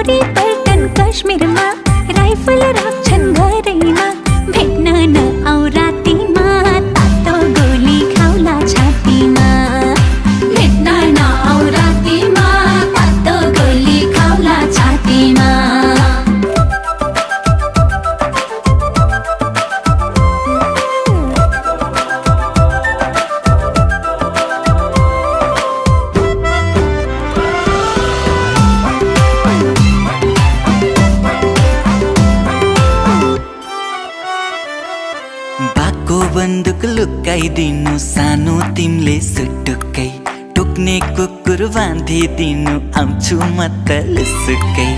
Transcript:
गरी पल्टन काश्मीरमा राइफल राख्छन् घरैमा भेट्न नआऊ रातिमा तातो गोली खाउला छातीमा भेट्न नआऊ रातिमा तातो गोली खाउला छातीमा बाको बन्दुक लुकाइदिनु सानो तिमीले सुटुक्कै टोक्ने कुकुर बाँधिदिनु आउँछु म त लुसुक्कै